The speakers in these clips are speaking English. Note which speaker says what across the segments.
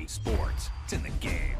Speaker 1: talking sports. It's in the game.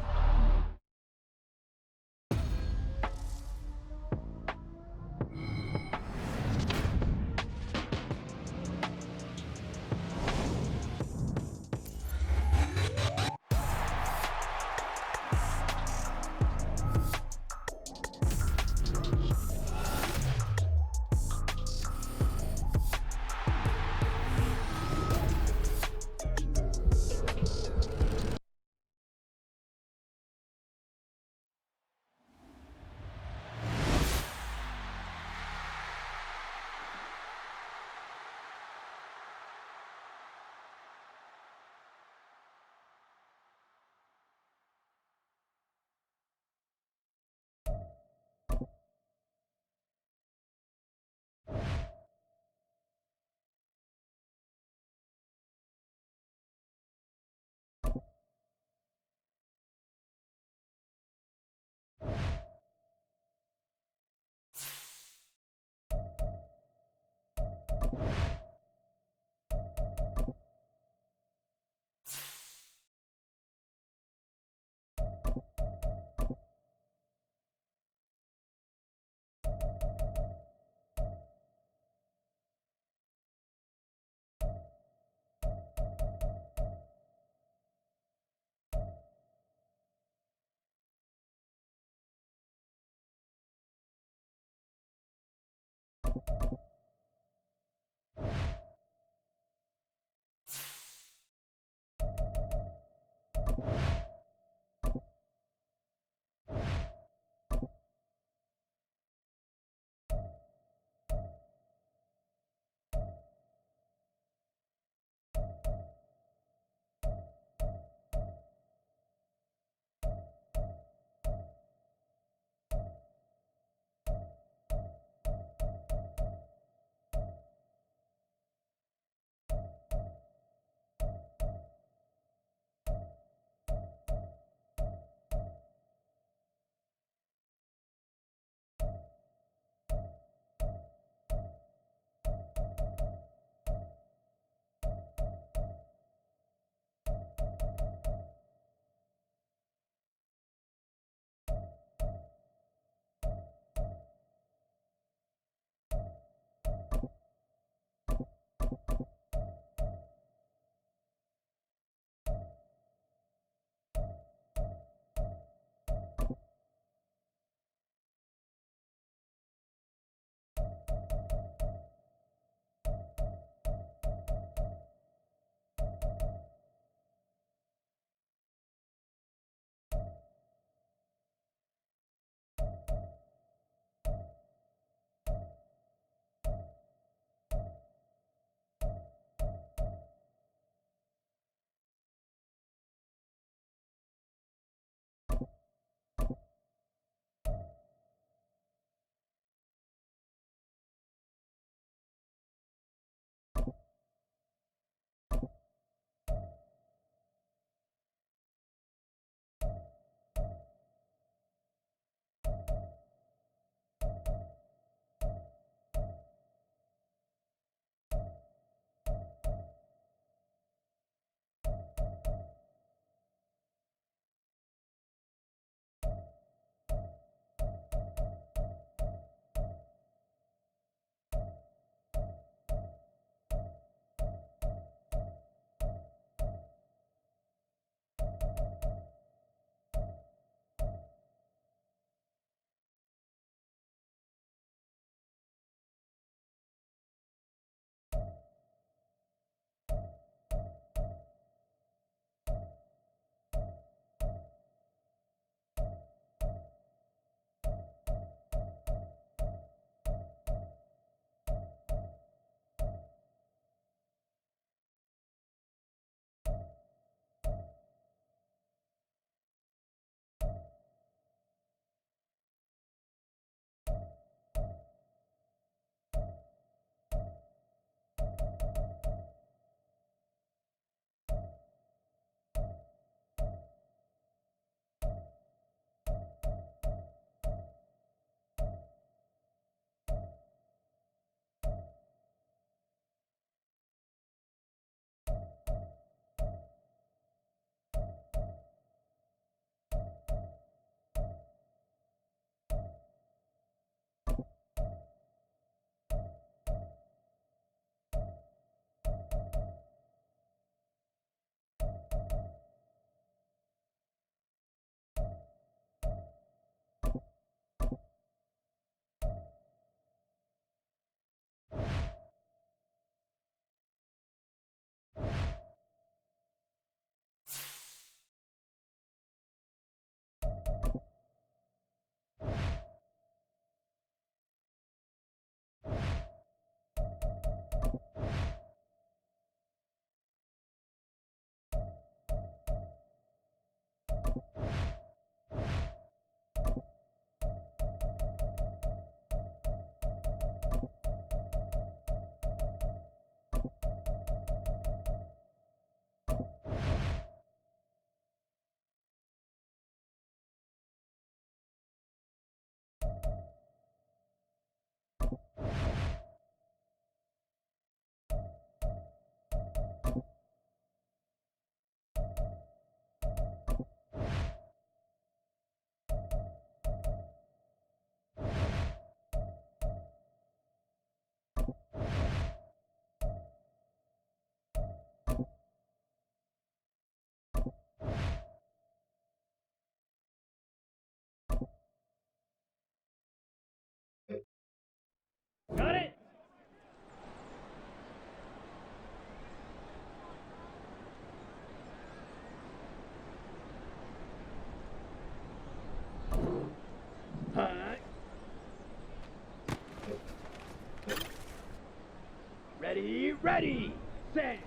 Speaker 2: Ready, ready, set.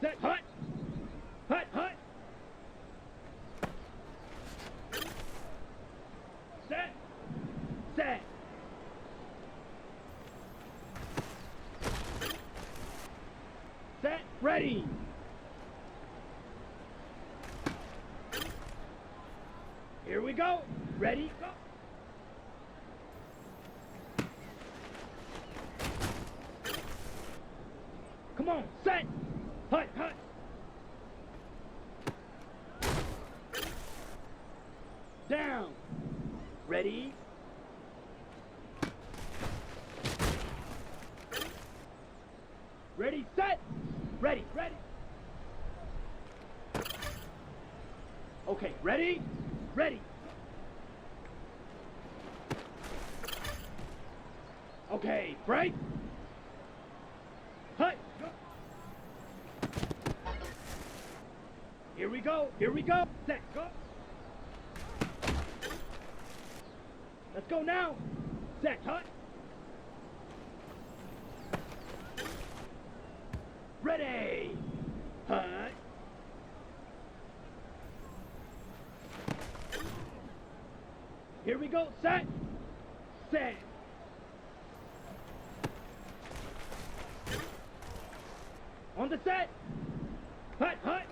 Speaker 2: Set, hut. Hut, hut. Set. Set. Set, ready. Here we go. Ready, go. Come on, set. Hut, hut. Down. Ready. Ready, set. Ready, ready. Okay, ready? Ready. Okay, break. Hut. Go. Here we go. Here we go. Set. Go. Let's go now. Set. Hut. Ready. Hut. Here we go. Set. Set. On the set. Hut, hut.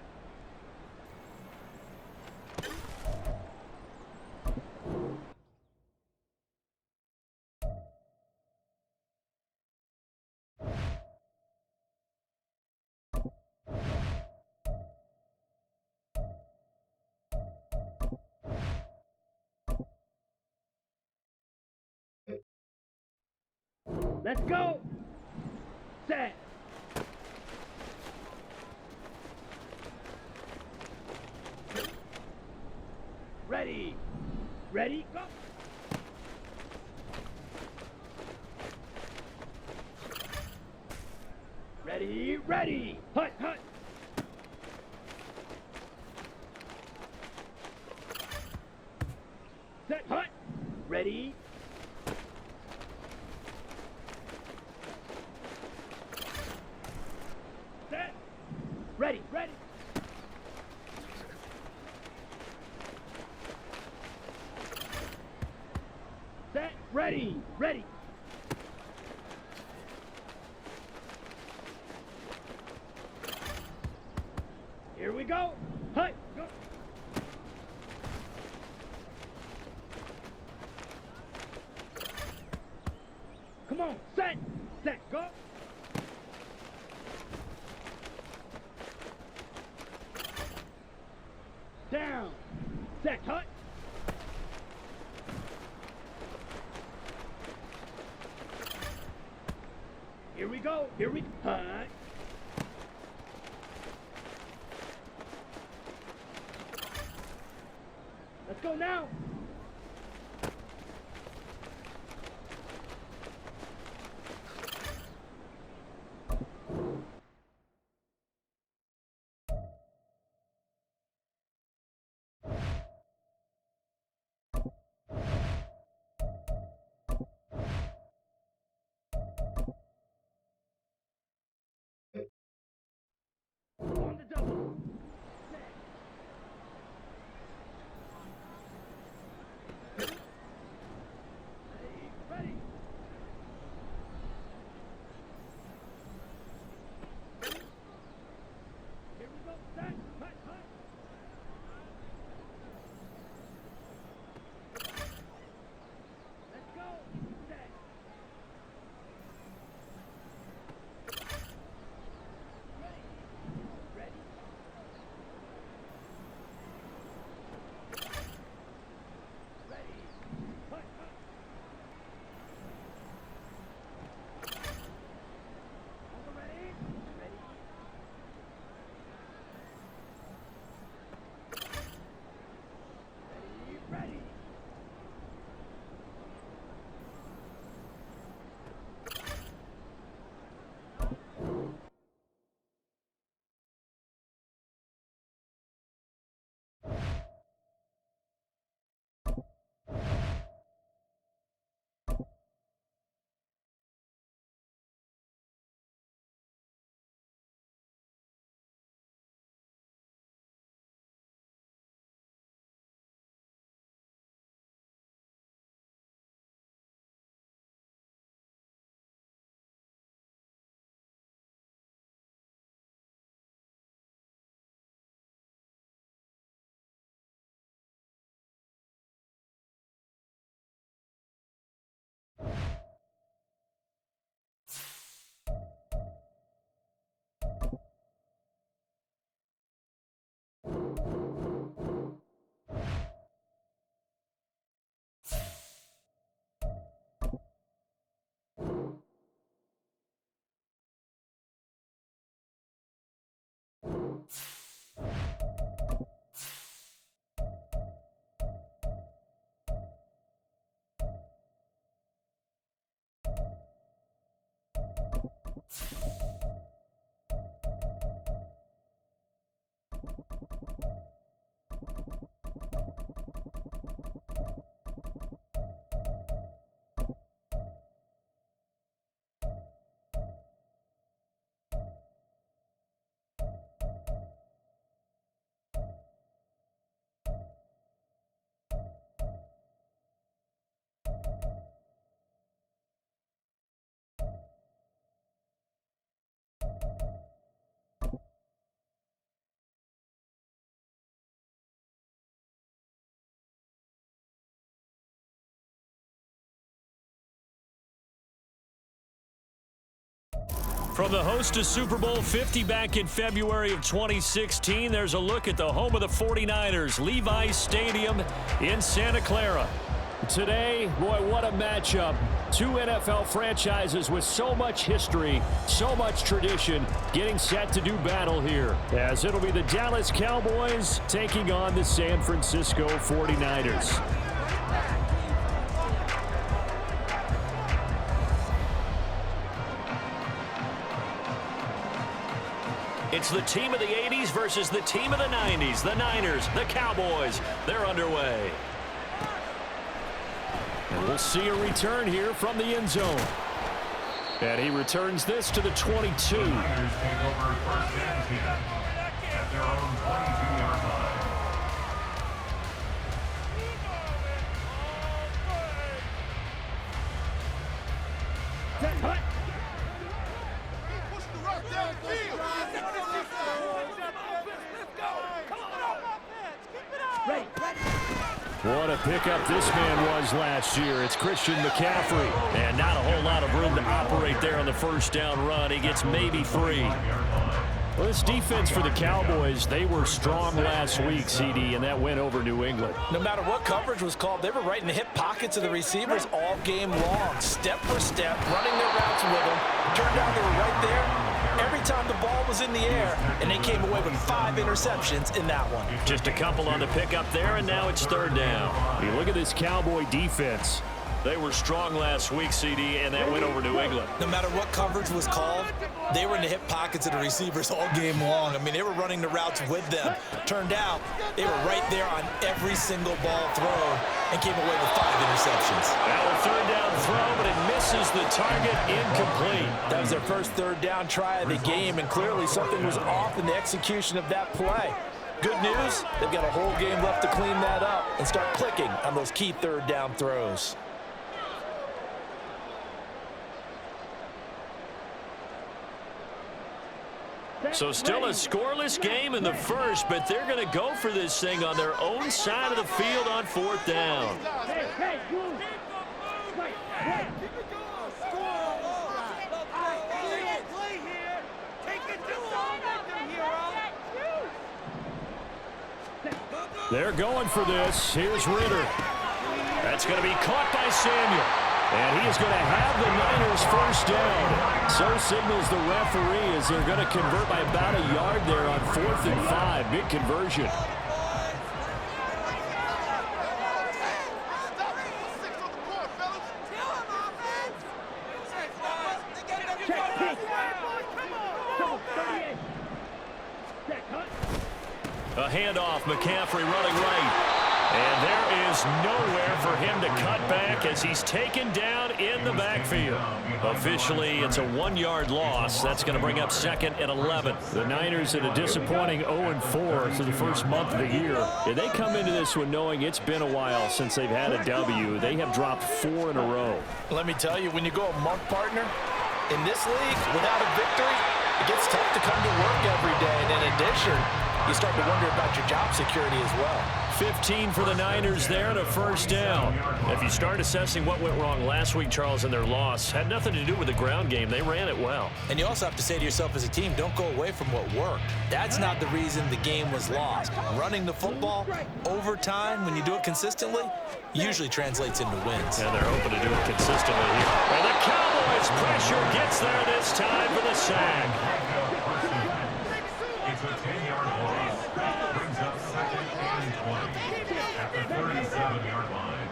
Speaker 2: Let's go. Set. Ready. Ready, go. Ready, ready. Hut, hut. Set, hut. Ready. Set. Ready, ready. Set, ready, ready. Here we go. Hut, go. Come on, set, set, go. Down, set, hut. Here we go, here we hut. Let's go now. On the double. Set.
Speaker 3: From the host to Super Bowl 50 back in February of 2016, there's a look at the home of the 49ers, Levi's Stadium in Santa Clara. Today, boy, what a matchup. Two NFL franchises with so much history, so much tradition, getting set to do battle here, as it'll be the Dallas Cowboys taking on the San Francisco 49ers. It's the team of the 80s versus the team of the 90s. The Niners, the Cowboys, they're underway. And we'll see a return here from the end zone. And he returns this to the 22.
Speaker 4: The Niners take over first and 10 at their own 22-yard line.
Speaker 3: What a pickup this man was last year. It's Christian McCaffrey. And not a whole lot of room to operate there on the first down run. He gets maybe 3. Well, this defense for the Cowboys, they were strong last week, CD, and that went over New England.
Speaker 5: No matter what coverage was called, they were right in the hip pockets of the receivers all game long, step for step, running their routes with them. Turned out they were right there every time the ball was in the air, and they came away with 5 interceptions in that one.
Speaker 3: Just a couple on the pickup there, and now it's third down. You look at this Cowboy defense. They were strong last week, CD, and that went over New England.
Speaker 5: No matter what coverage was called, they were in the hip pockets of the receivers all game long. I mean, they were running the routes with them. Turned out they were right there on every single ball thrown and came away with 5 interceptions.
Speaker 3: Now a third down throw, but it misses the target, incomplete.
Speaker 5: That was their first third down try of the game, and clearly something was off in the execution of that play. Good news, they've got a whole game left to clean that up and start clicking on those key third down throws.
Speaker 3: So still a scoreless game in the first, but they're going to go for this thing on their own side of the field on fourth down. They're going for this. Here's Ritter. That's going to be caught by Samuel. And he is going to have the Niners first down. So signals the referee as they're going to convert by about a yard there on 4th and 5. Big conversion. A handoff, McCaffrey running right. And there is nowhere for him to cut back as he's taken down in the backfield. Officially, it's a 1-yard loss. That's going to bring up 2nd and 11. The Niners at a disappointing 0-4 through the first month of the year. And they come into this one knowing it's been a while since they've had a W. They have dropped 4 in a row.
Speaker 5: Let me tell you, when you go a month, partner, in this league, without a victory, it gets tough to come to work every day. And in addition, you start to wonder about your job security as well.
Speaker 3: 15 for the Niners there and a first down. If you start assessing what went wrong last week, Charles, in their loss, had nothing to do with the ground game. They ran it well.
Speaker 5: And you also have to say to yourself as a team, don't go away from what worked. That's not the reason the game was lost. Running the football over time, when you do it consistently, usually translates into wins.
Speaker 3: And they're hoping to do it consistently here. And the Cowboys pressure gets there this time for the sack.
Speaker 4: It's a 10-yard loss. Brings up 2nd and 20 at the 37-yard line.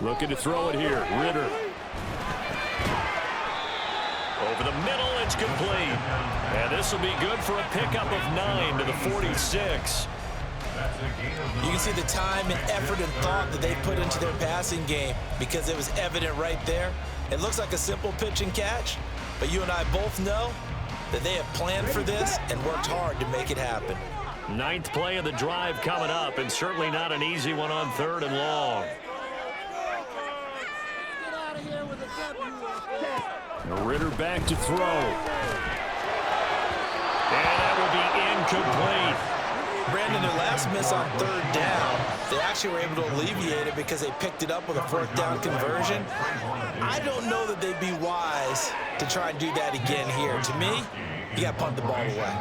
Speaker 3: Looking to throw it here. Ritter. Over the middle, it's complete. And this will be good for a pickup of 9 to the 46.
Speaker 5: You can see the time and effort and thought that they put into their passing game because it was evident right there. It looks like a simple pitch and catch, but you and I both know that they have planned for this and worked hard to make it happen.
Speaker 3: 9th play of the drive coming up, and certainly not an easy one on 3rd and long. Ritter back to throw. And that will be incomplete.
Speaker 5: Brandon, their last miss on 3rd down, they actually were able to alleviate it because they picked it up with a 4th down conversion. I don't know that they'd be wise to try and do that again here. To me, you got to punt the ball away.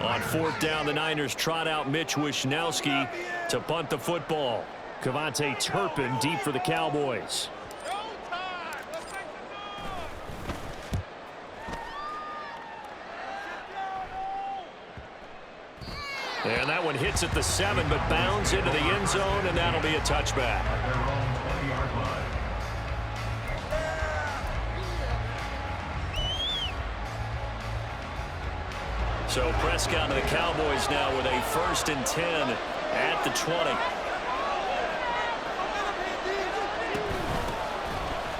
Speaker 3: On 4th down, the Niners trot out Mitch Wishnowski to punt the football. Kavontae Turpin deep for the Cowboys. And that one hits at the 7, but bounds into the end zone, and that'll be a touchback. So Prescott and the Cowboys now with a 1st and 10 at the 20.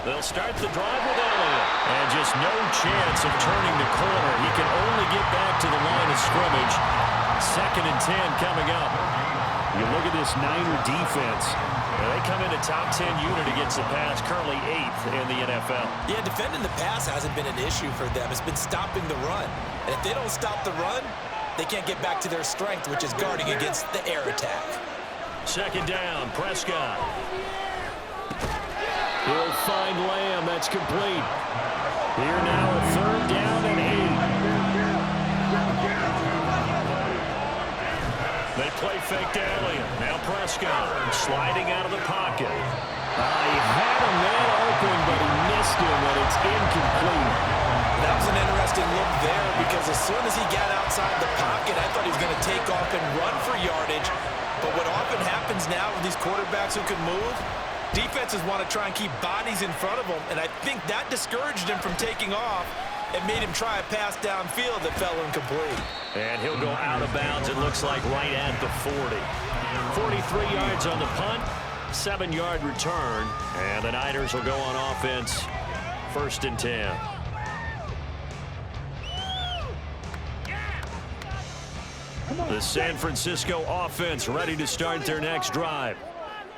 Speaker 3: They'll start the drive with Elliott. And just no chance of turning the corner. He can only get back to the line of scrimmage. 2nd and 10 coming up. You look at this Niner defense. They come in a top 10 unit against the pass, currently 8th in the NFL.
Speaker 5: Yeah, defending the pass hasn't been an issue for them. It's been stopping the run. And if they don't stop the run, they can't get back to their strength, which is guarding against the air attack.
Speaker 3: 2nd down, Prescott. He'll find Lamb. That's complete. Here now a 3rd down and 8. They play fake to Elliott. Now Prescott sliding out of the pocket. He had a man open, but he missed him, and it's incomplete.
Speaker 5: That was an interesting look there because as soon as he got outside the pocket, I thought he was going to take off and run for yardage. But what often happens now with these quarterbacks who can move, defenses want to try and keep bodies in front of them, and I think that discouraged him from taking off and made him try a pass downfield that fell incomplete.
Speaker 3: And he'll go out of bounds, it looks like, right at the 40. 43 yards on the punt, 7-yard return, and the Niners will go on offense, 1st and 10. The San Francisco offense ready to start their next drive.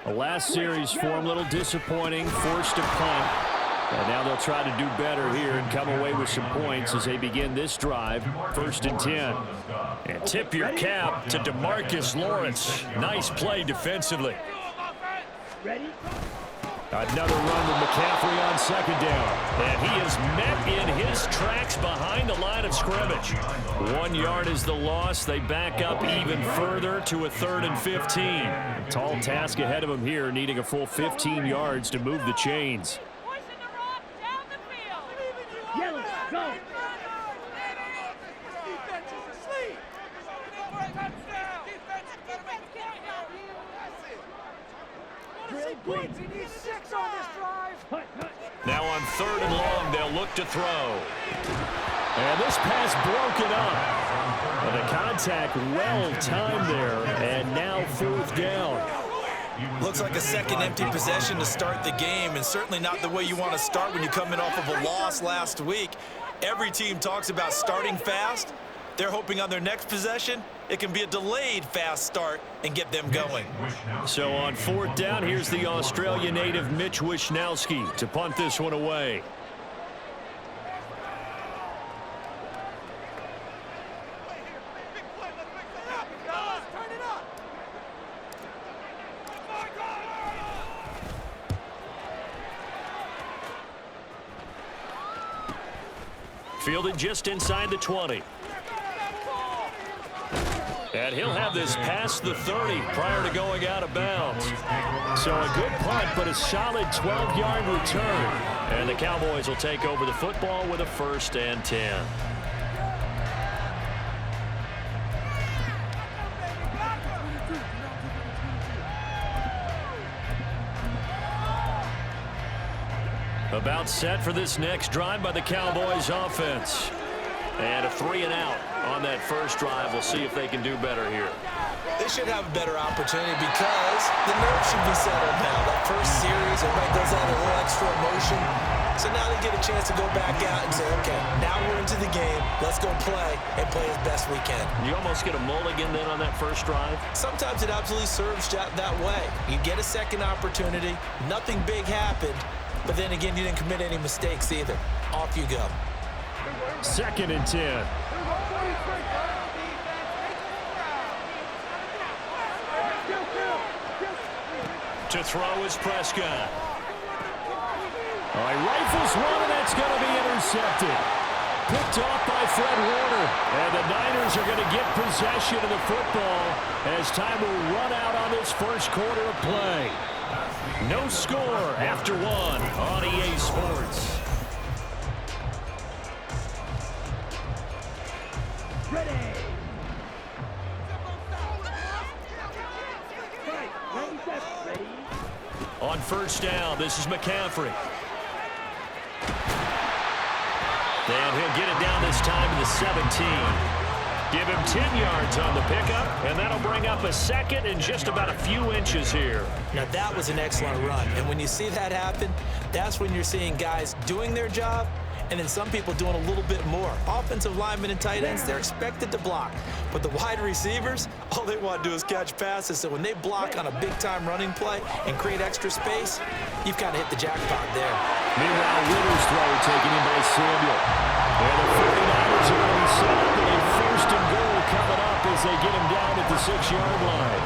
Speaker 3: The last series for them, a little disappointing, forced to punt. And now they'll try to do better here and come away with some points as they begin this drive, 1st and 10. And tip your cap to DeMarcus Lawrence. Nice play defensively. Another run with McCaffrey on 2nd down. And he is met in his tracks behind the line of scrimmage. 1 yard is the loss. They back up even further to a 3rd and 15. A tall task ahead of him here, needing a full 15 yards to move the chains.
Speaker 2: Yellow, go!
Speaker 3: Now on 3rd and long, they'll look to throw. And this pass broken up. And the contact well timed there, and now 4th down.
Speaker 5: Looks like a second empty possession to start the game, and certainly not the way you want to start when you come in off of a loss last week. Every team talks about starting fast. They're hoping on their next possession, it can be a delayed fast start and get them going.
Speaker 3: So on 4th down, here's the Australia native Mitch Wishnowski to punt this one away. Fielded just inside the 20. And he'll have this past the 30 prior to going out of bounds. So a good punt, but a solid 12-yard return. And the Cowboys will take over the football with a 1st and 10. About set for this next drive by the Cowboys offense. And a 3 and out on that first drive. We'll see if they can do better here.
Speaker 5: They should have a better opportunity because the nerves should be settled now. That first series, everybody does that a little extra emotion. So now they get a chance to go back out and say, okay, now we're into the game. Let's go play and play as best we can.
Speaker 3: You almost get a mulligan then on that first drive?
Speaker 5: Sometimes it absolutely serves that way. You get a second opportunity. Nothing big happened. But then again, you didn't commit any mistakes either. Off you go.
Speaker 3: 2nd and 10. To throw is Prescott. All right, rifles one, and that's going to be intercepted. Picked off by Fred Warner. And the Niners are going to get possession of the football as time will run out on this first quarter of play. No score after 1 on EA Sports.
Speaker 2: Ready. Ready.
Speaker 3: On first down, this is McCaffrey. And he'll get it down this time to the 17. Give him 10 yards on the pickup, and that'll bring up a 2nd and just about a few inches here.
Speaker 5: Now, that was an excellent run. And when you see that happen, that's when you're seeing guys doing their job and then some people doing a little bit more. Offensive linemen and tight ends, they're expected to block. But the wide receivers, all they want to do is catch passes. So when they block on a big-time running play and create extra space, you've kind of hit the jackpot there.
Speaker 3: Meanwhile, Ritter's throw taken in by Samuel. And the 49ers are going to be set up with a 1st and goal coming up as they get him down at the 6-yard line.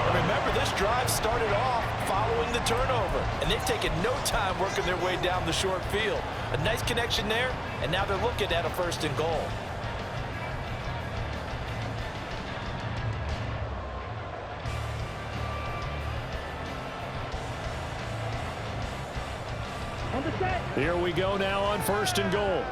Speaker 5: And remember, this drive started off following the turnover, and they've taken no time working their way down the short field. A nice connection there, and now they're looking at a 1st and goal.
Speaker 2: On the set.
Speaker 3: Here we go now on 1st and goal.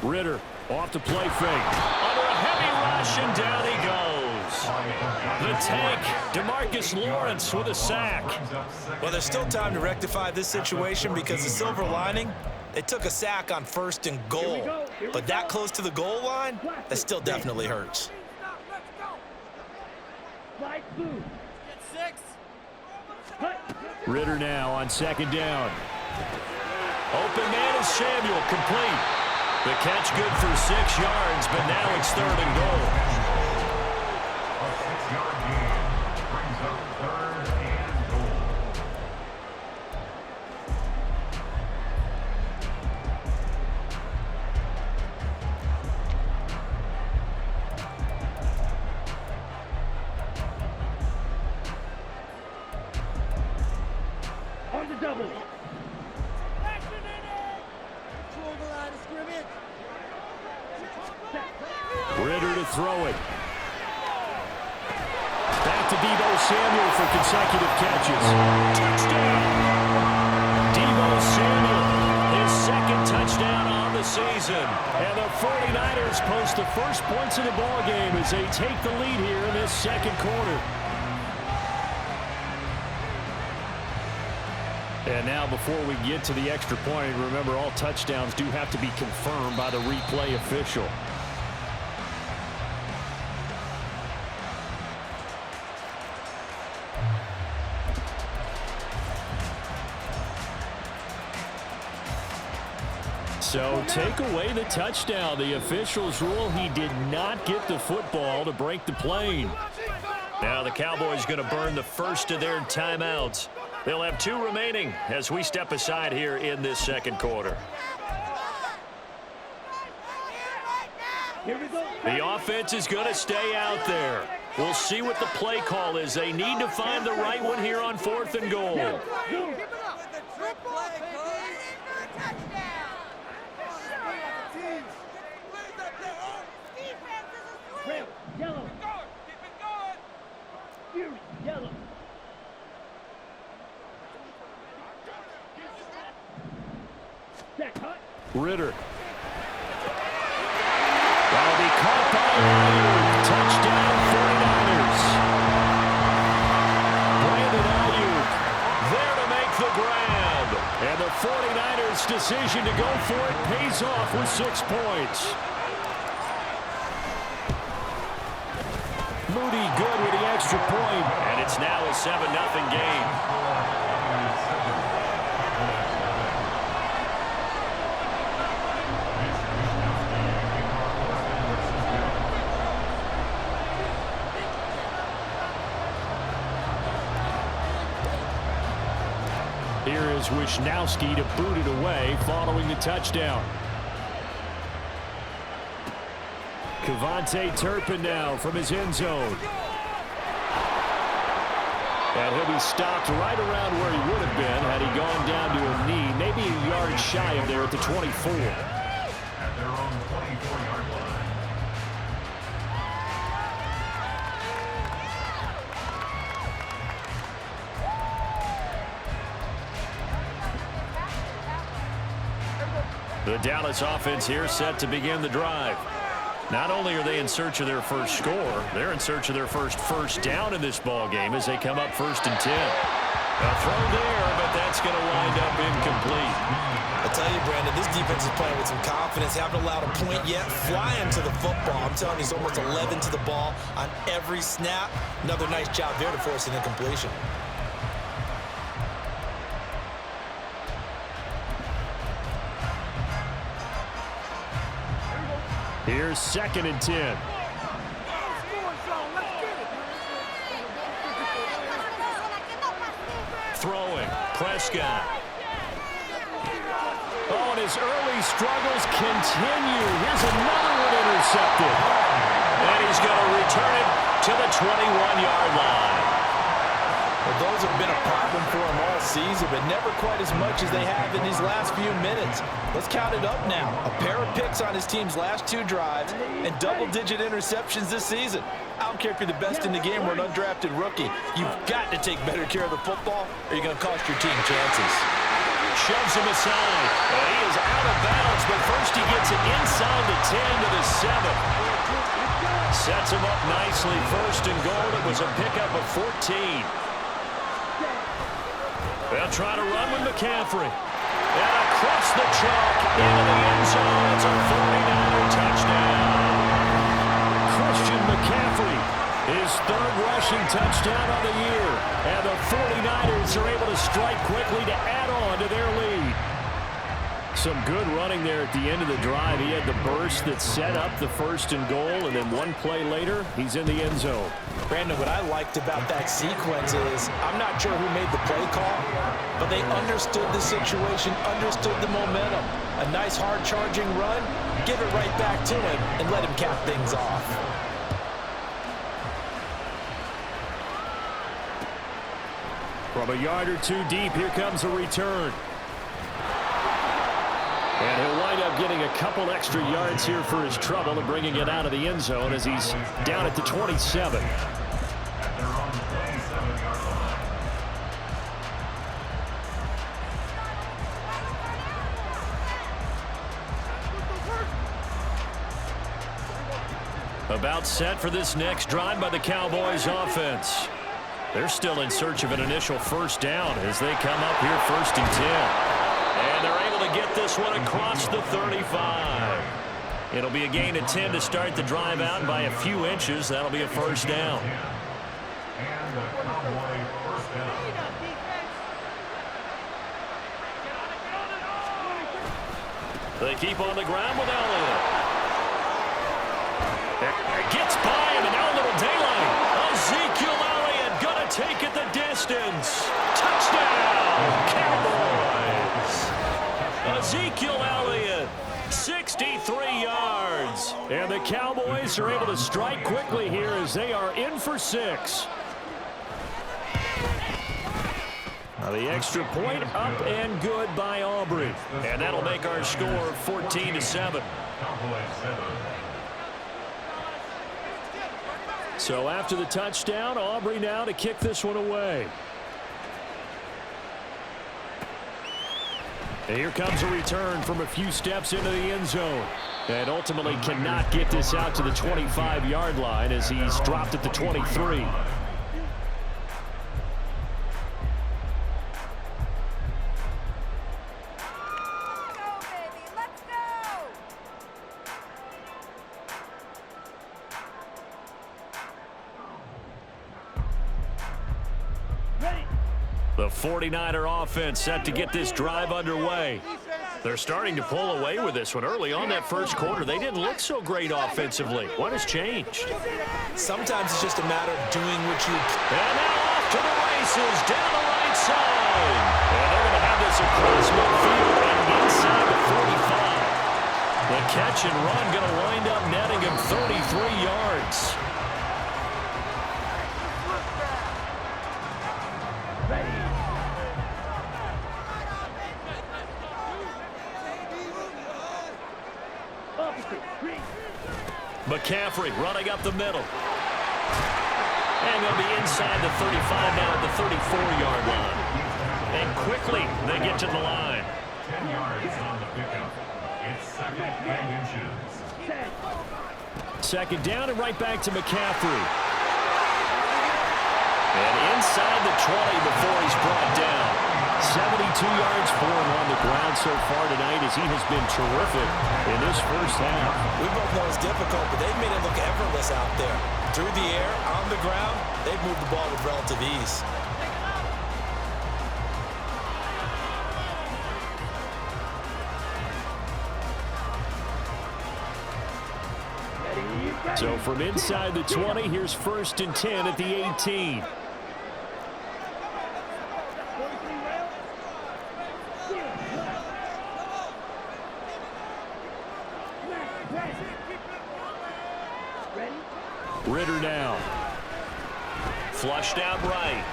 Speaker 3: Ritter off to play fake. Under a heavy rush, and down he goes. The tank, DeMarcus Lawrence with a sack.
Speaker 5: Well, there's still time to rectify this situation because the silver lining, they took a sack on 1st and goal. But that close to the goal line, that still definitely hurts.
Speaker 3: Ritter now on 2nd down. Open man is Samuel, complete. The catch good for 6 yards, but now it's 3rd and goal.
Speaker 4: A 6-yard gain brings up 3rd and goal.
Speaker 2: On the double.
Speaker 3: Ritter to throw it. Back to Deebo Samuel for consecutive catches. Touchdown! Deebo Samuel, his 2nd touchdown on the season. And the 49ers post the first points of the ballgame as they take the lead here in this 2nd quarter. And now before we get to the extra point, remember all touchdowns do have to be confirmed by the replay official. So take away the touchdown. The officials rule he did not get the football to break the plane. Now the Cowboys going to burn the first of their timeouts. They'll have 2 remaining as we step aside here in this 2nd quarter.
Speaker 2: Here we go.
Speaker 3: The offense is going to stay out there. We'll see what the play call is. They need to find the right one here on 4th and goal.
Speaker 2: Yellow. Yellow.
Speaker 3: Ritter. That'll be caught by Touchdown 49ers. Brandon Ayuk there to make the grab. And the 49ers' decision to go for it pays off with 6 points. Moody good with the extra point. And it's now a 7-0 game. Here is Wisnowski to boot it away following the touchdown. Kevontae Turpin now from his end zone. And he'll be stopped right around where he would have been had he gone down to a knee, maybe a yard shy of there at the 24.
Speaker 4: At their own 24-yard line.
Speaker 3: The Dallas offense here set to begin the drive. Not only are they in search of their first score, they're in search of their first down in this ball game as they come up 1st and 10. A throw there, but that's going to wind up incomplete.
Speaker 5: I tell you, Brandon, this defense is playing with some confidence. Haven't allowed a point yet. Flying to the football. I'm telling you, he's almost 11 to the ball on every snap. Another nice job there to force an incompletion.
Speaker 3: Here's 2nd and 10. Throwing. Prescott. Oh, and his early struggles continue. Here's another one intercepted. And he's going to return it to the 21-yard line.
Speaker 5: Well, those have been a problem for him all season, but never quite as much as they have in these last few minutes. Let's count it up now. A pair of picks on his team's last 2 drives and double-digit interceptions this season. I don't care if you're the best in the game or an undrafted rookie. You've got to take better care of the football or you're going to cost your team chances.
Speaker 3: Shoves him aside. And he is out of bounds, but first he gets it inside the 10 to the 7. Sets him up nicely. 1st and goal. It was a pickup of 14. They'll try to run with McCaffrey. And across the chalk into the end zone. It's a 49er touchdown. Christian McCaffrey, his 3rd rushing touchdown of the year. And the 49ers are able to strike quickly to add on to their lead. Some good running there at the end of the drive. He had the burst that set up the 1st and goal, and then one play later, he's in the end zone.
Speaker 5: Brandon, what I liked about that sequence is I'm not sure who made the play call, but they understood the situation, understood the momentum. A nice hard-charging run, give it right back to him, and let him cap things off.
Speaker 3: From a yard or 2 deep, here comes a return. And he'll wind up getting a couple extra yards here for his trouble and bringing it out of the end zone as he's down at the 27.
Speaker 4: At their own 27-yard line.
Speaker 3: About set for this next drive by the Cowboys offense. They're still in search of an initial 1st down as they come up here 1st and 10. And they're able to get this one across the 35. It'll be a gain of 10 to start the drive out by a few inches. That'll be a 1st down.
Speaker 4: And a Cowboy 1st down.
Speaker 3: They keep on the ground with Elliott. It gets by him, and now a little daylight. Ezekiel Elliott going to take it the distance. Touchdown, Cowboys. Ezekiel Elliott, 63 yards. And the Cowboys are able to strike quickly here as they are in for 6. Now the extra point up and good by Aubrey. And that'll make our score 14-7. So after the touchdown, Aubrey now to kick this one away. And here comes a return from a few steps into the end zone. And ultimately cannot get this out to the 25-yard line as he's dropped at the 23. The 49er offense set to get this drive underway. They're starting to pull away with this one. Early on that first quarter, they didn't look so great offensively. What has changed?
Speaker 5: Sometimes it's just a matter of doing what you...
Speaker 3: And now off to the races, down the right side. And they're going to have this across midfield and inside the 45. The catch and run going to wind up netting him 33 yards. McCaffrey running up the middle. And they'll be inside the 35 now at the 34-yard line. And quickly they get to the line.
Speaker 4: 10 yards on the pickup. It's second and inches.
Speaker 3: Second down and right back to McCaffrey. And inside the 20 before he's brought down. 72 yards for him on the ground so far tonight as he has been terrific in this first half.
Speaker 5: We both know it's difficult, but they've made it look effortless out there. Through the air, on the ground, they've moved the ball with relative ease.
Speaker 3: So from inside the 20, here's 1st and 10 at the 18. Ritter now. Flushed out right.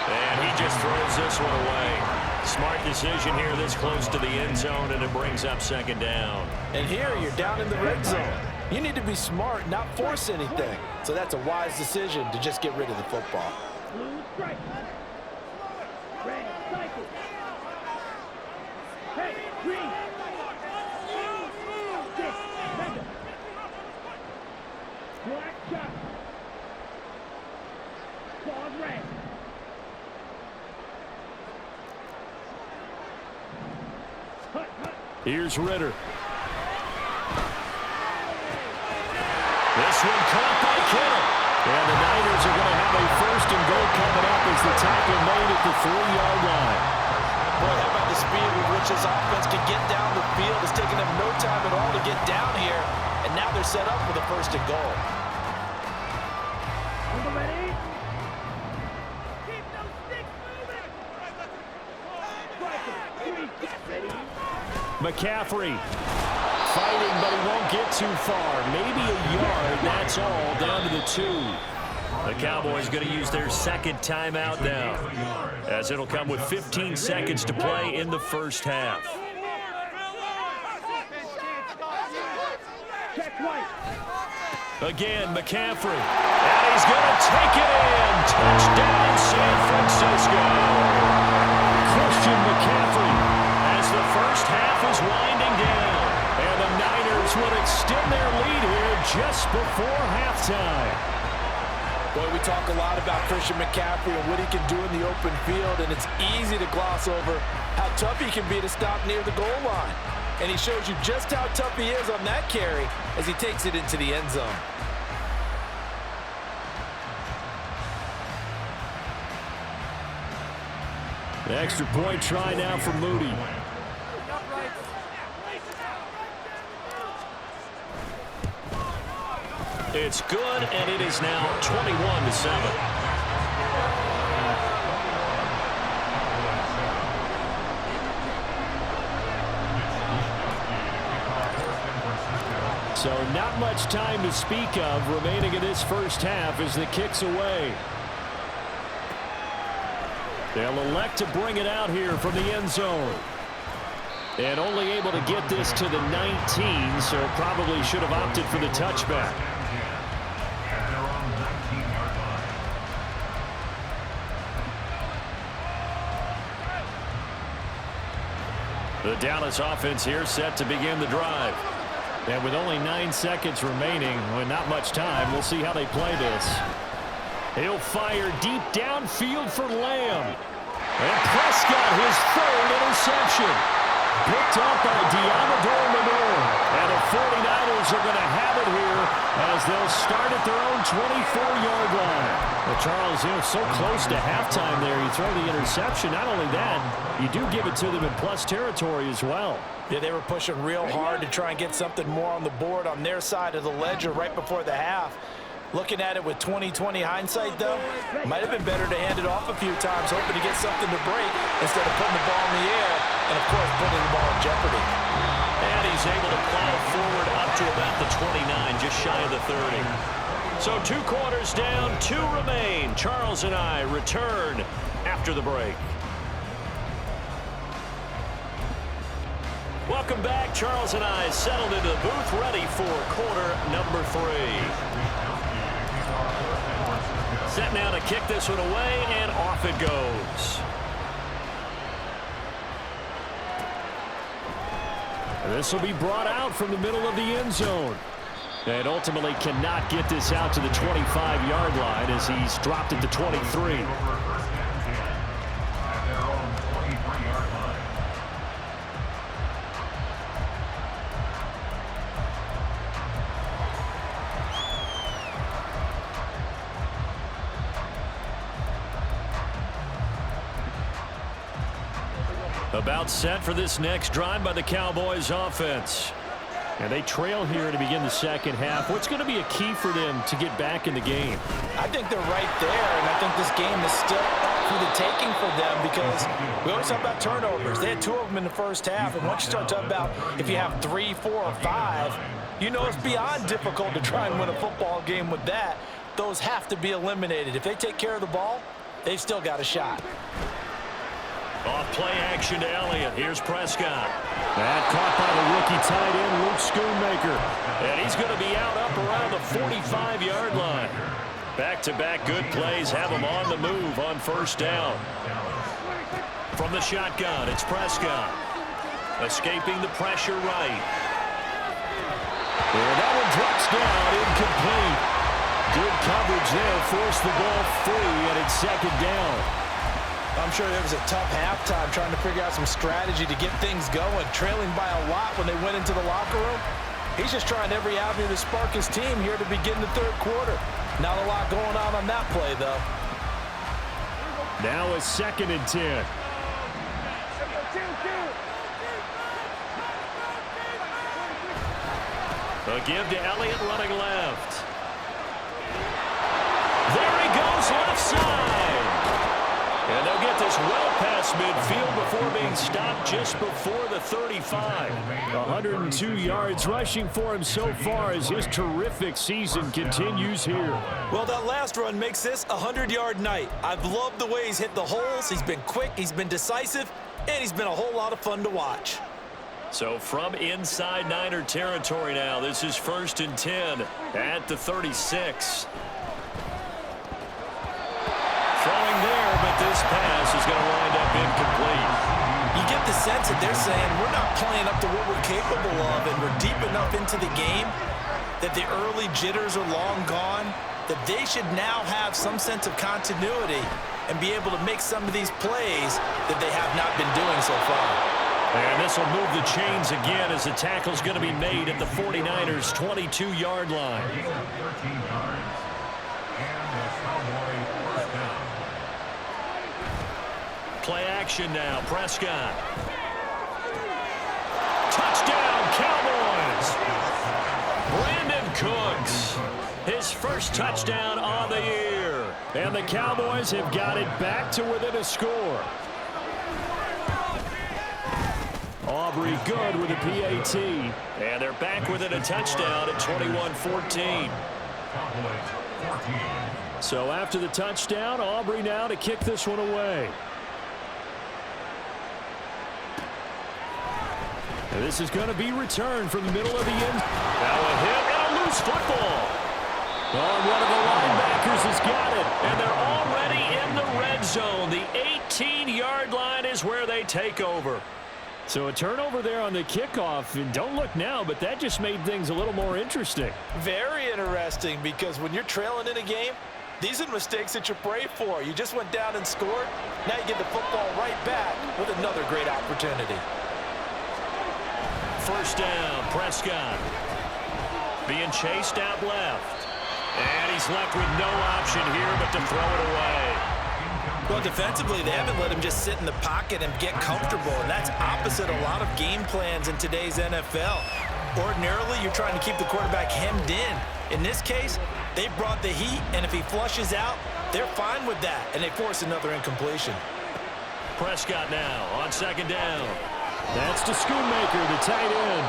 Speaker 3: And he just throws this one away. Smart decision here this close to the end zone, and it brings up second down.
Speaker 5: And here you're down in the red zone. You need to be smart, not force anything. So that's a wise decision to just get rid of the football.
Speaker 2: Blue strike. Red cycle. Hey, green. Six, second. Black shot. Claws red. Hut, hut.
Speaker 3: Here's Ritter. This one caught by Kittle. And the Niners are going to have a 1st and goal coming up as the tackle made at the 3-yard line.
Speaker 5: Boy, how about the speed with which this offense can get down the field? It's taken them no time at all to get down here. And now they're set up for the 1st and goal.
Speaker 2: Ready? Keep those sticks moving. Ready?
Speaker 3: McCaffrey fighting, but he won't get too far. Maybe a yard, that's all, down to the 2. The Cowboys going to use their 2nd timeout now, as it'll come with 15 seconds to play in the first half.
Speaker 2: Check right.
Speaker 3: Again, McCaffrey. And he's going to take it in. Touchdown, San Francisco. Christian McCaffrey as the first half is winding down. And the Niners would extend their lead here just before halftime.
Speaker 5: Boy, we talk a lot about Christian McCaffrey and what he can do in the open field, and it's easy to gloss over how tough he can be to stop near the goal line. And he shows you just how tough he is on that carry as he takes it into the end zone.
Speaker 3: The extra point try now for Moody. It's good, and it is now 21-7. So not much time to speak of remaining in this first half as the kick's away. They'll elect to bring it out here from the end zone. And only able to get this to the 19, so probably should have opted for the touchback. The Dallas offense here set to begin the drive. And with only 9 seconds remaining, with not much time, we'll see how they play this. He'll fire deep downfield for Lamb. And Prescott, his third interception. Picked up by Diamador Manure. And the 49ers are going to have it here as they'll start at their own 24-yard line. Well, Charles, so close to halftime there. You throw the interception. Not only that, you do give it to them in plus territory as well.
Speaker 5: Yeah, they were pushing real hard to try and get something more on the board on their side of the ledger right before the half. Looking at it with 20/20 hindsight, though, might have been better to hand it off a few times, hoping to get something to break instead of putting the ball in the air and, of course, putting the ball in jeopardy.
Speaker 3: And he's able to plow forward up to about the 29, just shy of the 30. So 2 quarters down, 2 remain. Charles and I return after the break. Welcome back. Charles and I settled into the booth, ready for quarter number 3. Set now to kick this one away, and off it goes. This will be brought out from the middle of the end zone. And ultimately cannot get this out to the 25-yard line as he's dropped at the 23. About set for this next drive by the Cowboys offense. And they trail here to begin the second half. What's going to be a key for them to get back in the game?
Speaker 5: I think they're right there, and I think this game is still up for the taking for them because we always talk about turnovers. They had 2 of them in the first half, and once you start talking about if you have 3, 4, or 5, you know it's beyond difficult to try and win a football game with that. Those have to be eliminated. If they take care of the ball, they've still got a shot.
Speaker 3: Off play action to Elliott. Here's Prescott. That caught by the rookie tight end, Luke Schoonmaker. And he's going to be out up around the 45-yard line. Back-to-back good plays have him on the move on first down. From the shotgun, it's Prescott. Escaping the pressure right. And that one drops down, incomplete. Good coverage there, forced the ball free, and it's second down.
Speaker 5: I'm sure it was a tough halftime trying to figure out some strategy to get things going, trailing by a lot when they went into the locker room. He's just trying every avenue to spark his team here to begin the third quarter. Not a lot going on that play, though.
Speaker 3: Now a 2nd and 10. A give to Elliott running left. There he goes left side. And they'll get this well past midfield before being stopped just before the 35. 102 yards rushing for him so far as his terrific season continues here.
Speaker 5: Well, that last run makes this a 100-yard night. I've loved the way he's hit the holes. He's been quick, he's been decisive, and he's been a whole lot of fun to watch.
Speaker 3: So from inside Niner territory now, this is 1st and 10 at the 36. Throwing there, but this pass is going to wind up incomplete.
Speaker 5: You get the sense that they're saying we're not playing up to what we're capable of, and we're deep enough into the game that the early jitters are long gone, that they should now have some sense of continuity and be able to make some of these plays that they have not been doing so far.
Speaker 3: And this will move the chains again as the tackle's going to be made at the 49ers' 22-yard line. Play action now. Prescott. Touchdown, Cowboys. Brandon Cooks. His first touchdown on the year. And the Cowboys have got it back to within a score. Aubrey good with a PAT. And they're back within a touchdown at 21-14. So after the touchdown, Aubrey now to kick this one away. And this is going to be returned from the middle of the end. Now a hit and a loose football. Oh, one of the linebackers has got it. And they're already in the red zone. The 18-yard line is where they take over. So a turnover there on the kickoff, and don't look now, but that just made things a little more interesting.
Speaker 5: Very interesting, because when you're trailing in a game, these are the mistakes that you pray for. You just went down and scored. Now you get the football right back with another great opportunity.
Speaker 3: First down, Prescott. Being chased out left. And he's left with no option here but to throw it away.
Speaker 5: Well, defensively, they haven't let him just sit in the pocket and get comfortable, and that's opposite a lot of game plans in today's NFL. Ordinarily, you're trying to keep the quarterback hemmed in. In this case, they brought the heat, and if he flushes out, they're fine with that, and they force another incompletion.
Speaker 3: Prescott now on second down. That's to Schoonmaker, the tight end.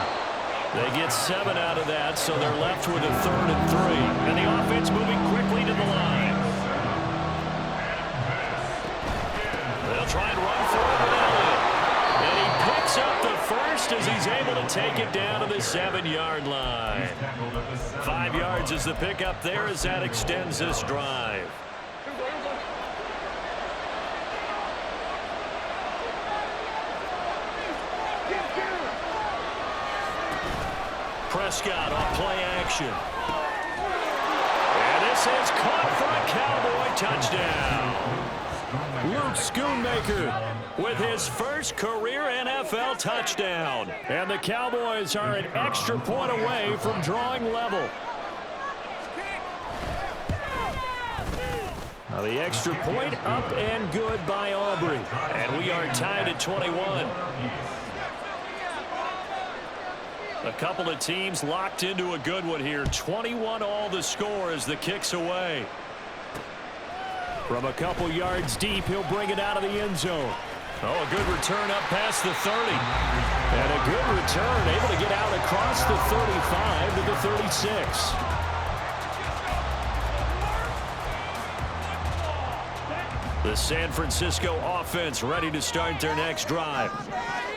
Speaker 3: They get 7 out of that, so they're left with a 3rd and 3. And the offense moving quickly to the line. They'll try and run for it with Elliott. And he picks up the first as he's able to take it down to the 7-yard line. 5 yards is the pickup there as that extends this drive. Prescott on play action. And this is caught for a Cowboy touchdown. Luke Schoonmaker with his first career NFL touchdown. And the Cowboys are an extra point away from drawing level. Now the extra point up and good by Aubrey. And we are tied at 21. A couple of teams locked into a good one here. 21 all the score as the kick's away. From a couple yards deep, he'll bring it out of the end zone. Oh, a good return up past the 30. And a good return, able to get out across the 35 to the 36. The San Francisco offense ready to start their next drive.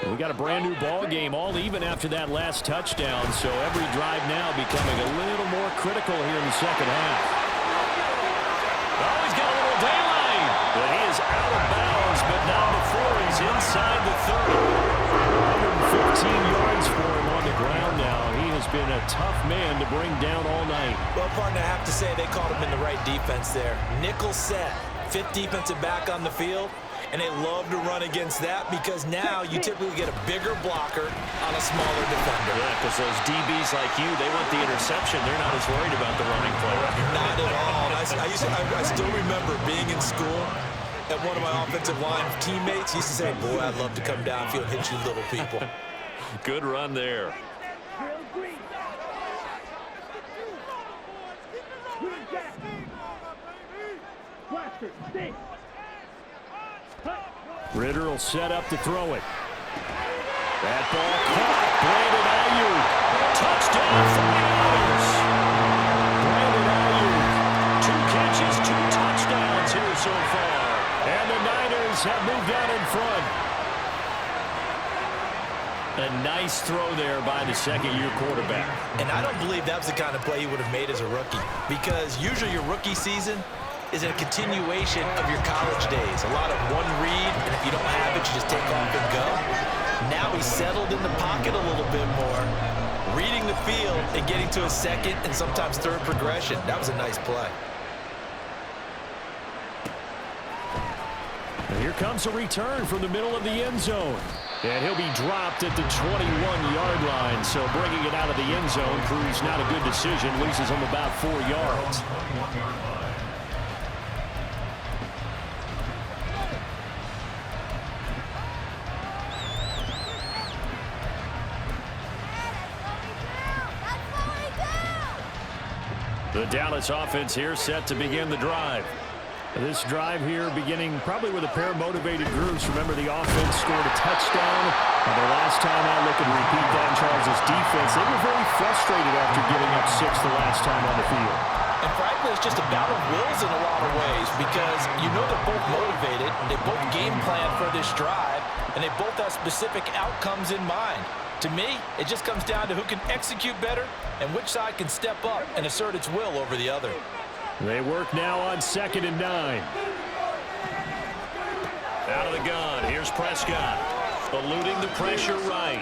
Speaker 3: We got a brand new ball game, all even after that last touchdown, so every drive now becoming a little more critical here in the second half. Oh, he's got a little daylight, but he is out of bounds, but not before he's inside the 30. 115 yards for him on the ground now. He has been a tough man to bring down all night.
Speaker 5: Well, partner, I have to say they called him in the right defense there. Nickel set, 5th defensive back on the field. And they love to run against that because now you typically get a bigger blocker on a smaller defender.
Speaker 3: Yeah, because those DBs like you, they want the interception. They're not as worried about the running play.
Speaker 5: Not at all. I still remember being in school and one of my offensive line teammates used to say, boy, I'd love to come downfield and hit you little people.
Speaker 3: Good run there. Ritter will set up to throw it. That ball caught. Brandon Ayuk. Touchdown for the Niners. Brandon Ayuk. 2 catches, 2 touchdowns here so far. And the Niners have moved out in front. A nice throw there by the second-year quarterback.
Speaker 5: And I don't believe that was the kind of play he would have made as a rookie, because usually your rookie season is a continuation of your college days. A lot of one read, and if you don't have it, you just take off and go. Now he's settled in the pocket a little bit more, reading the field and getting to a second and sometimes third progression. That was a nice play.
Speaker 3: And here comes a return from the middle of the end zone. And he'll be dropped at the 21-yard line. So bringing it out of the end zone proves not a good decision. Loses him about 4 yards. The Dallas offense here set to begin the drive. This drive here beginning probably with a pair of motivated groups. Remember, the offense scored a touchdown. And the last time out, looking to repeat that in Charles' defense, they were very frustrated after giving up 6 the last time on the field.
Speaker 5: And frankly, it's just a battle of wills in a lot of ways, because you know they're both motivated, they both game plan for this drive, and they both have specific outcomes in mind. To me, it just comes down to who can execute better and which side can step up and assert its will over the other.
Speaker 3: They work now on 2nd and 9. Out of the gun, here's Prescott. Eluding the pressure right.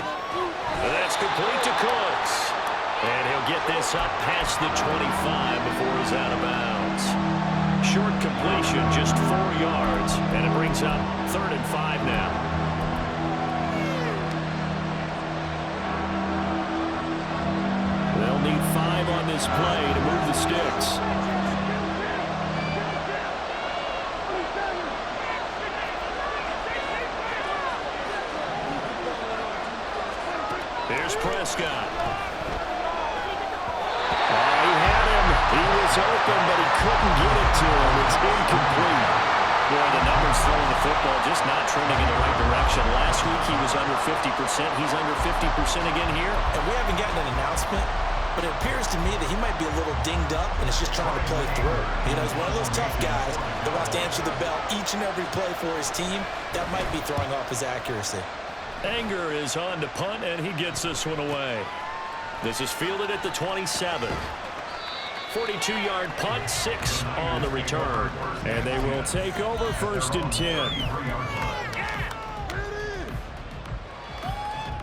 Speaker 3: That's complete to Cooks. And he'll get this up past the 25 before he's out of bounds. Short completion, just 4 yards. And it brings up 3rd and 5 now. They'll need 5 on this play to move the sticks. Here's Prescott. He had him. He was open, but he couldn't get it to him. It's incomplete. Boy, the numbers throwing the football just not trending in the right direction. Last week he was under 50%. He's under 50% again here.
Speaker 5: And we haven't gotten an announcement, but it appears to me that he might be a little dinged up and is just trying to play through. You know, he's one of those tough guys that wants to answer the bell each and every play for his team. That might be throwing off his accuracy.
Speaker 3: Anger is on to punt, and he gets this one away. This is fielded at the 27. 42-yard punt, 6 on the return. And they will take over 1st and 10.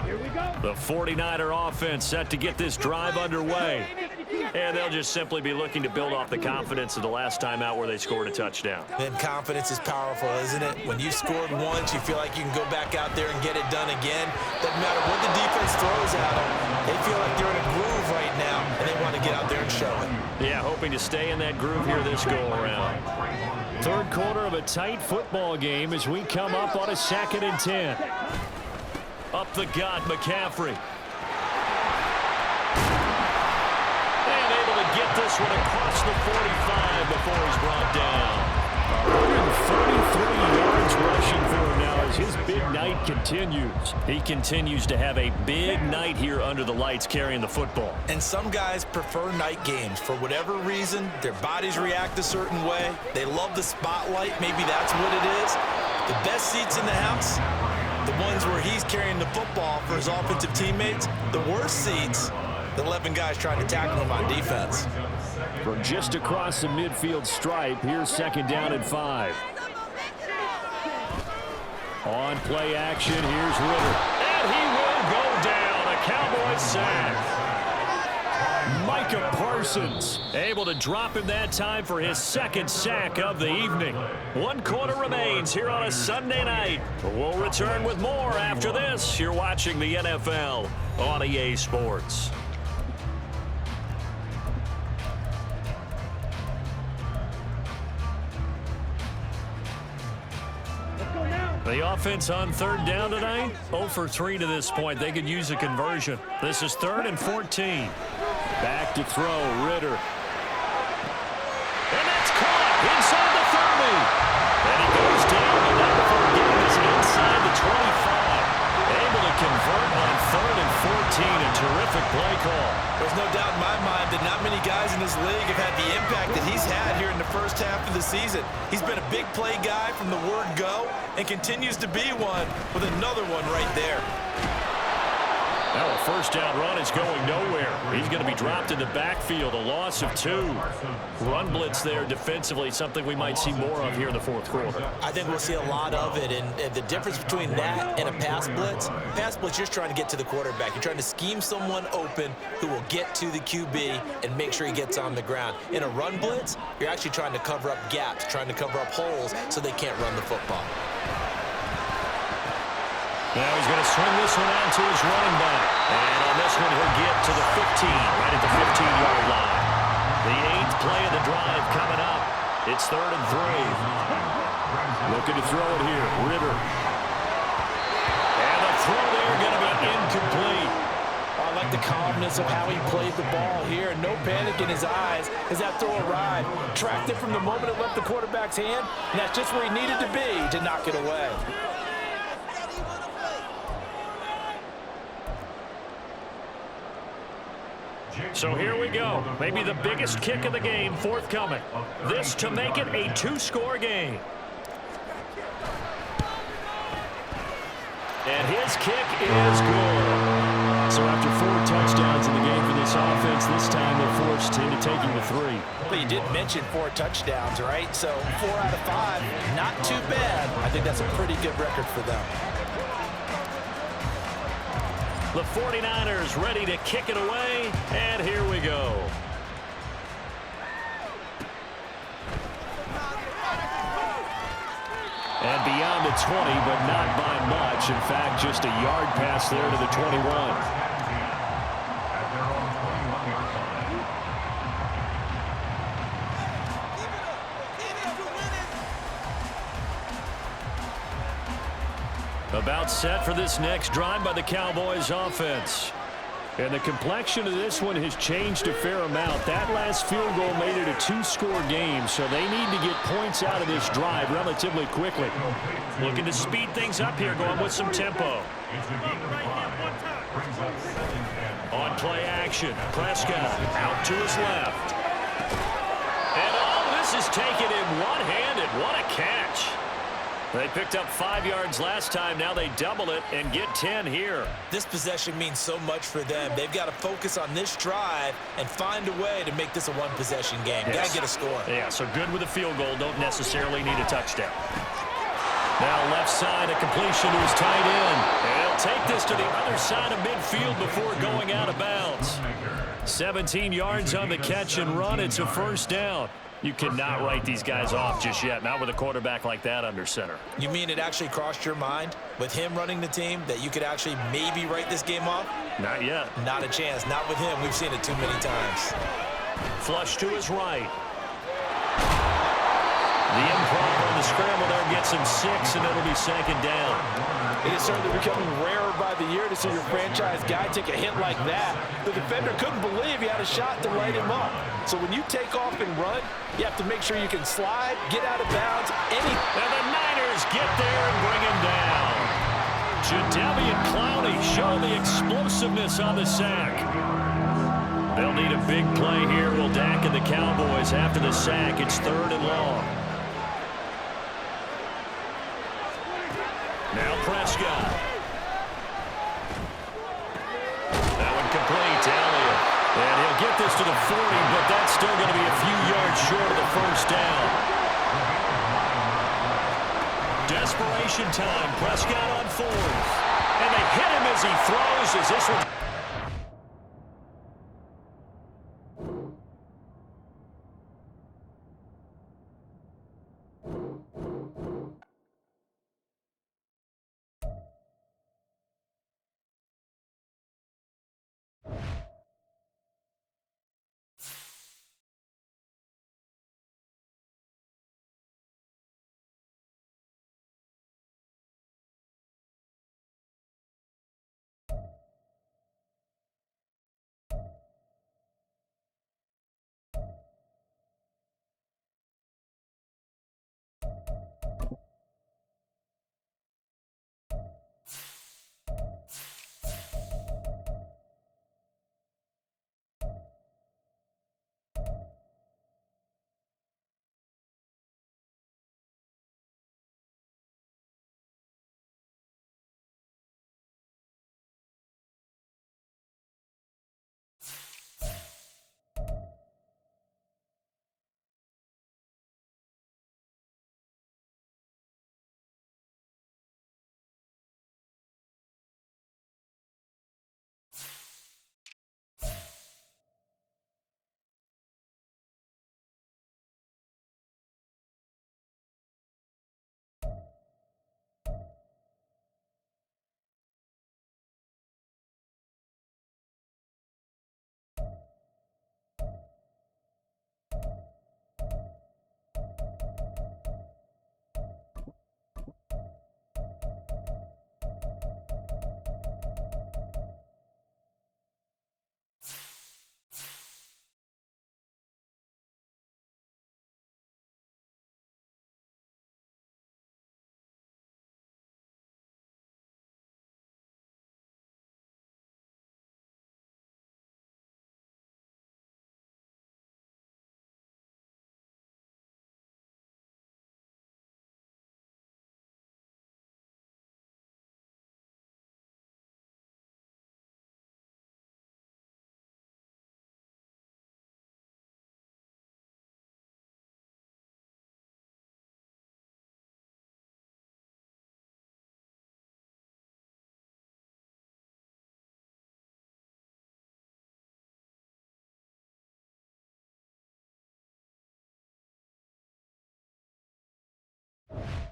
Speaker 2: Here we go.
Speaker 3: The 49er offense set to get this drive underway. And they'll just simply be looking to build off the confidence of the last time out where they scored a touchdown.
Speaker 5: Then confidence is powerful, isn't it? When you scored once, you feel like you can go back out there and get it done again. Doesn't matter what the defense throws at them. They feel like they're in a groove right now, and they want to get out there and show it.
Speaker 3: Yeah, hoping to stay in that groove here this go-around. 3rd quarter of a tight football game as we come up on a 2nd and 10. Up the gut, McCaffrey. And able to get this one across the 45 before he's brought down. 133 yards rushing for him now as his big night continues. He continues to have a big night here under the lights carrying the football.
Speaker 5: And some guys prefer night games. For whatever reason, their bodies react a certain way. They love the spotlight. Maybe that's what it is. The best seats in the house, the ones where he's carrying the football for his offensive teammates. The worst seats, the 11 guys trying to tackle him on defense.
Speaker 3: From just across the midfield stripe, here's 2nd down and 5. On play action, here's Ritter. And he will go down. A Cowboys sack. Micah Parsons able to drop him that time for his 2nd sack of the evening. 1 quarter remains here on a Sunday night. We'll return with more after this. You're watching the NFL on EA Sports. The offense on 3rd down tonight, 0 for 3 to this point. They could use a conversion. This is 3rd and 14. Back to throw, Ritter. And that's caught inside the 30. And he goes down, but not before getting this inside the 25. Able to convert on 3rd and 14. A terrific play call.
Speaker 5: There's no doubt in my mind that not many guys in this league have had the impact that he's had here in the first half of the season. He's been a big play guy from the word go and continues to be one with another one right there.
Speaker 3: Now a 1st down run is going nowhere. He's going to be dropped in the backfield, a loss of 2. Run blitz there defensively, something we might see more of here in the 4th quarter.
Speaker 5: I think we'll see a lot of it, and the difference between that and a pass blitz, you're trying to get to the quarterback. You're trying to scheme someone open who will get to the QB and make sure he gets on the ground. In a run blitz, you're actually trying to cover up gaps, trying to cover up holes so they can't run the football.
Speaker 3: Now he's going to swing this one out to his running back. And on this one, he'll get to the 15, right at the 15-yard line. The 8th play of the drive coming up. It's 3rd and 3. Looking to throw it here, Ritter. And the throw there going to be incomplete.
Speaker 5: I like the calmness of how he played the ball here. No panic in his eyes as that throw arrived. Tracked it from the moment it left the quarterback's hand, and that's just where he needed to be to knock it away.
Speaker 3: So here we go. Maybe the biggest kick of the game forthcoming. This to make it a 2-score game. And his kick is good. So after 4 touchdowns in the game for this offense, this time they're forced into taking the 3.
Speaker 5: But you did mention 4 touchdowns, right? So 4 out of 5, not too bad. I think that's a pretty good record for them.
Speaker 3: The 49ers ready to kick it away, and here we go. And beyond the 20, but not by much. In fact, just a yard pass there to the 21.
Speaker 4: At their own 21-yard line.
Speaker 3: About set for this next drive by the Cowboys offense. And the complexion of this one has changed a fair amount. That last field goal made it a two-score game, so they need to get points out of this drive relatively quickly. Looking to speed things up here, going with some tempo.
Speaker 4: It's a game of 5. Brings up 7th and 5.
Speaker 3: On play action, Prescott out to his left. And all this is taken in one-handed. What a catch. They picked up 5 yards last time. Now they double it and get 10 here.
Speaker 5: This possession means so much for them. They've got to focus on this drive and find a way to make this a one-possession game.
Speaker 3: Yes.
Speaker 5: Got to get a score.
Speaker 3: Yeah, so good with a field goal. Don't necessarily need a touchdown. Now left side, a completion to his tight end. And he'll take this to the other side of midfield before going out of bounds. 17 yards on the catch and run. It's a first down. You cannot write these guys off just yet, not with a quarterback like that under center.
Speaker 5: You mean it actually crossed your mind with him running the team that you could actually maybe write this game off?
Speaker 3: Not yet.
Speaker 5: Not a chance. Not with him. We've seen it too many times.
Speaker 3: Flush to his right. The improv on the scramble there gets him 6, and it'll be second down.
Speaker 6: It is certainly becoming rarer by the year to see your franchise guy take a hit like that. The defender couldn't believe he had a shot to light him up. So when you take off and run, you have to make sure you can slide, get out of bounds,
Speaker 3: And the Niners get there and bring him down. Jadeveon Clowney showing the explosiveness on the sack. They'll need a big play here. Will Dak and the Cowboys after the sack. It's 3rd and long. Now Prescott. That one complete to Elliott. And he'll get this to the 40, but that's still going to be a few yards short of the first down. Desperation time. Prescott on 4th. And they hit him as he throws. As this one... it.